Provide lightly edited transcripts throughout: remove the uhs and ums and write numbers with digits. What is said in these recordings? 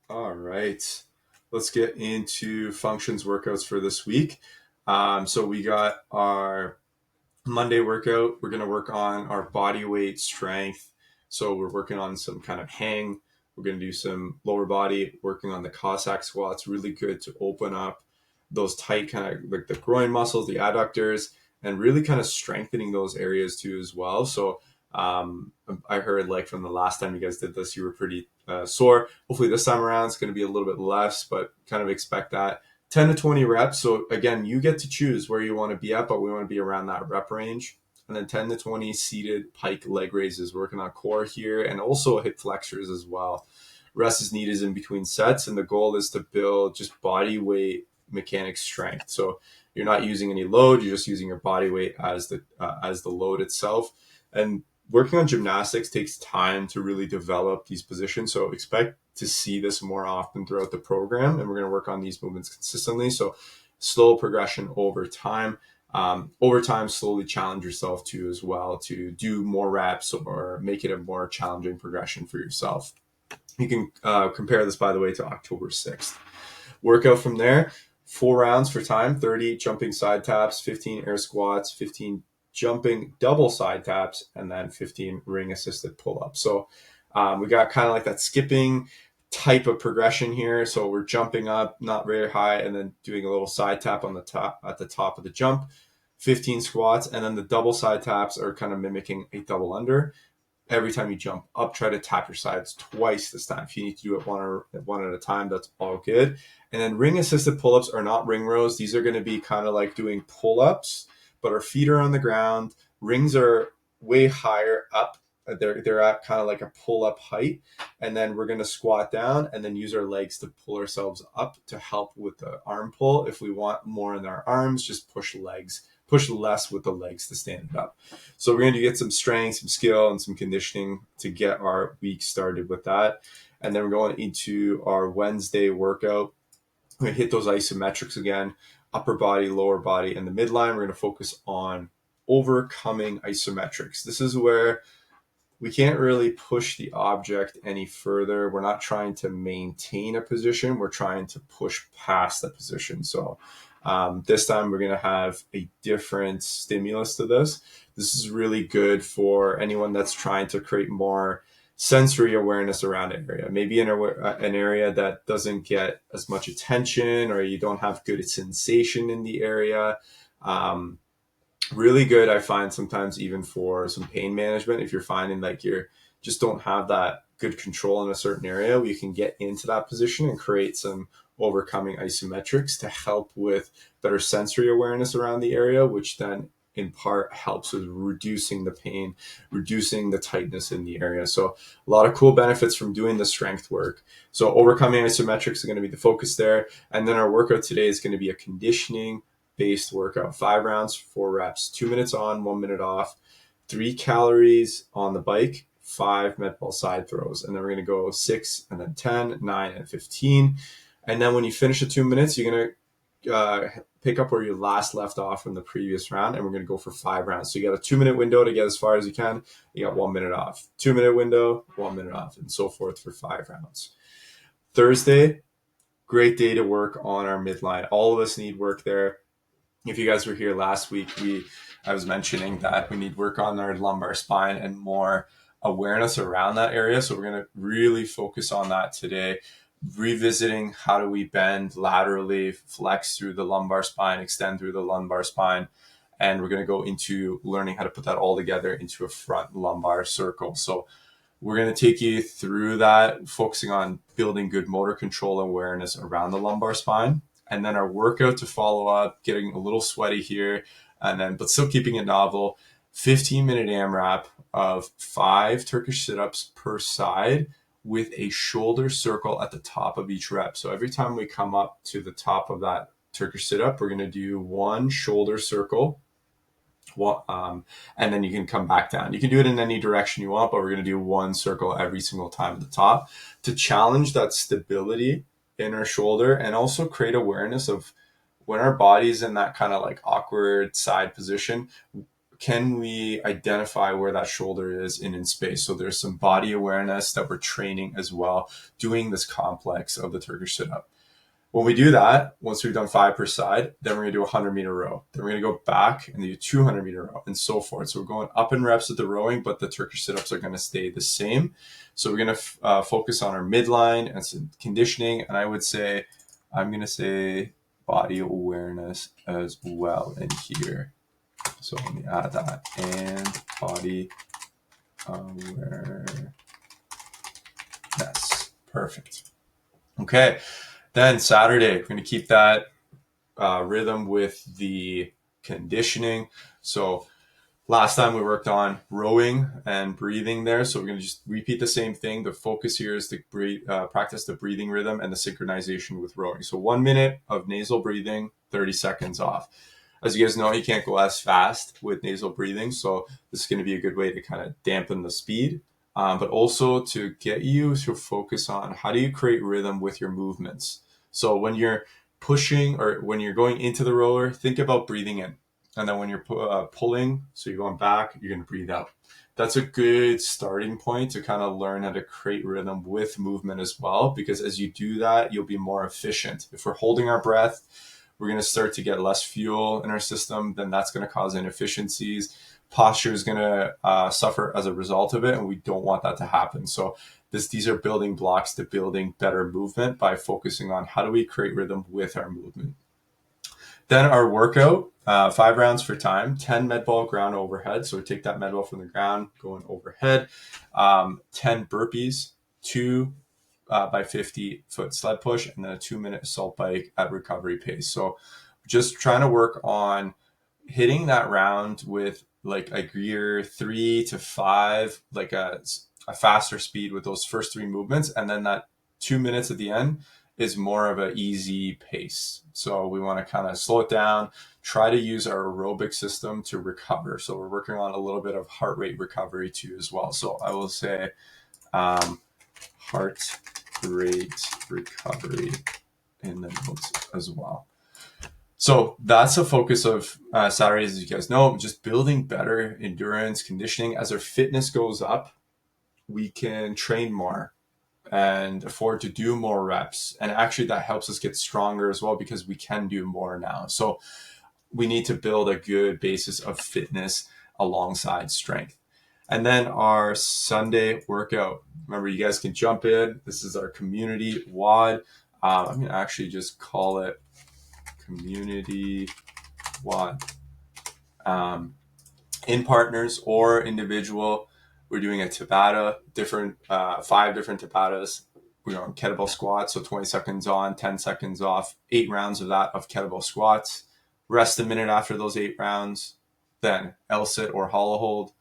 All right. Let's get into functions workouts for this week. So we got our Monday workout. We're going to work on our body weight strength. So we're working on some kind of hang. We're going to do some lower body, working on the Cossack squats. Really good to open up those tight kind of like the groin muscles, the adductors, and really kind of strengthening those areas too as well. So um, I heard like from the last time you guys did this, you were pretty sore. Hopefully this time around it's going to be a little bit less, but kind of expect that 10 to 20 reps. So again, you get to choose where you want to be at, but we want to be around that rep range. And then 10 to 20 seated pike leg raises, working on core here and also hip flexors as well. Rest is needed in between sets, and the goal is to build just body weight mechanic strength. So you're not using any load; you're just using your body weight as the load itself. And working on gymnastics takes time to really develop these positions. So expect to see this more often throughout the program, and we're going to work on these movements consistently. So slow progression over time. Over time, slowly challenge yourself to as well to do more reps or make it a more challenging progression for yourself. You can compare this, by the way, to October 6th. Workout from there, 4 rounds for time, 30 jumping side taps, 15 air squats, 15 jumping double side taps, and then 15 ring assisted pull ups. So we got kind of like that skipping type of progression here. So we're jumping up, not very high, and then doing a little side tap on the top at the top of the jump, 15 squats, and then the double side taps are kind of mimicking a double under. Every time you jump up, try to tap your sides twice this time. If you need to do it one at a time, that's all good. And then ring assisted pull ups are not ring rows. These are going to be kind of like doing pull ups, but our feet are on the ground. Rings are way higher up. They're at kind of like a pull up height. And then we're going to squat down and then use our legs to pull ourselves up to help with the arm pull. If we want more in our arms, just push less with the legs to stand up. So we're going to get some strength, some skill, and some conditioning to get our week started with that. And then we're going into our Wednesday workout. We're going to hit those isometrics again, upper body, lower body, and the midline. We're going to focus on overcoming isometrics. This is where we can't really push the object any further. We're not trying to maintain a position. We're trying to push past that position. So this time we're going to have a different stimulus to this. This is really good for anyone that's trying to create more sensory awareness around an area. Maybe in an area that doesn't get as much attention or you don't have good sensation in the area. Really good, I find, sometimes even for some pain management. If you're finding like you're just don't have that good control in a certain area, we can get into that position and create some overcoming isometrics to help with better sensory awareness around the area, which then in part helps with reducing the pain, reducing the tightness in the area. So a lot of cool benefits from doing the strength work. So overcoming isometrics are going to be the focus there. And then our workout today is going to be a conditioning based workout, 5 rounds, 4 reps, 2 minutes on, 1 minute off, 3 calories on the bike, 5 med ball side throws. And then we're going to go 6 and then 10, 9 and 15. And then when you finish the 2 minutes, you're going to pick up where you last left off from the previous round. And we're going to go for 5 rounds. So you got a 2 minute window to get as far as you can. You got 1 minute off, 2 minute window, 1 minute off, and so forth for 5 rounds. Thursday, great day to work on our midline. All of us need work there. If you guys were here last week, I was mentioning that we need work on our lumbar spine and more awareness around that area. So we're going to really focus on that today, revisiting how do we bend laterally, flex through the lumbar spine, extend through the lumbar spine. And we're going to go into learning how to put that all together into a front lumbar circle. So we're going to take you through that, focusing on building good motor control awareness around the lumbar spine. And then our workout to follow up, getting a little sweaty here, and then but still keeping it novel. 15-minute AMRAP of 5 Turkish sit-ups per side with a shoulder circle at the top of each rep. So every time we come up to the top of that Turkish sit-up, we're going to do one shoulder circle. And then you can come back down. You can do it in any direction you want, but we're going to do one circle every single time at the top to challenge that stability in our shoulder and also create awareness of when our body's in that kind of like awkward side position. can we identify where that shoulder is in space? So there's some body awareness that we're training as well, doing this complex of the Turkish sit-up. When we do that, once we've done 5 per side, then we're going to do a 100-meter row. Then we're going to go back and do 200-meter row and so forth. So we're going up in reps with the rowing, but the Turkish sit-ups are going to stay the same. So we're going to focus on our midline and some conditioning. And I'm going to say body awareness as well in here. So let me add that, and body awareness. Perfect. Okay. Then Saturday, we're going to keep that rhythm with the conditioning. So last time we worked on rowing and breathing there. So we're going to just repeat the same thing. The focus here is to practice the breathing rhythm and the synchronization with rowing. So 1 minute of nasal breathing, 30 seconds off. As you guys know, you can't go as fast with nasal breathing. So this is going to be a good way to kind of dampen the speed, but also to get you to focus on how do you create rhythm with your movements. So when you're pushing or when you're going into the roller, think about breathing in. And then when you're pulling, so you're going back, you're going to breathe out. That's a good starting point to kind of learn how to create rhythm with movement as well, because as you do that, you'll be more efficient. If we're holding our breath, we're going to start to get less fuel in our system, then that's going to cause inefficiencies. Posture is going to suffer as a result of it, and we don't want that to happen. So these are building blocks to building better movement by focusing on how do we create rhythm with our movement. Then our workout, 5 rounds for time, 10 med ball ground overhead. So we take that med ball from the ground, going overhead, 10 burpees, 2 by 50-foot sled push, and then a 2-minute assault bike at recovery pace. So just trying to work on hitting that round with like a gear 3 to 5, like a faster speed with those first 3 movements. And then that 2 minutes at the end is more of an easy pace. So we want to kind of slow it down, try to use our aerobic system to recover. So we're working on a little bit of heart rate recovery too as well. So I will say heart rate recovery in the notes as well. So that's a focus of Saturdays, as you guys know, just building better endurance conditioning. As our fitness goes up, we can train more and afford to do more reps. And actually that helps us get stronger as well, because we can do more now. So we need to build a good basis of fitness alongside strength. And then our Sunday workout. Remember, you guys can jump in. This is our community WOD. I'm going to actually just call it community WOD. In partners or individual, we're doing a Tabata, 5 different Tabatas. We're on kettlebell squats, so 20 seconds on, 10 seconds off, 8 rounds of that of kettlebell squats. Rest a minute after those 8 rounds. Then L-sit or hollow hold.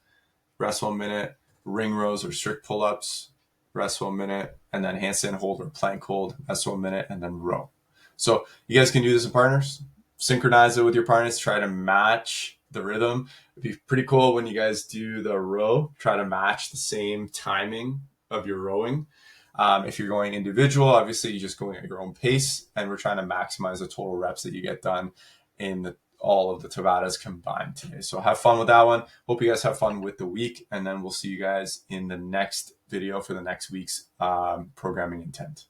Rest 1 minute, ring rows or strict pull-ups, rest 1 minute, and then handstand hold or plank hold, rest 1 minute, and then row. So you guys can do this in partners, synchronize it with your partners, try to match the rhythm. It'd be pretty cool when you guys do the row, try to match the same timing of your rowing. If you're going individual, obviously you're just going at your own pace, and we're trying to maximize the total reps that you get done in all of the Tabatas combined today. So have fun with that one. Hope you guys have fun with the week, and then we'll see you guys in the next video for the next week's programming intent.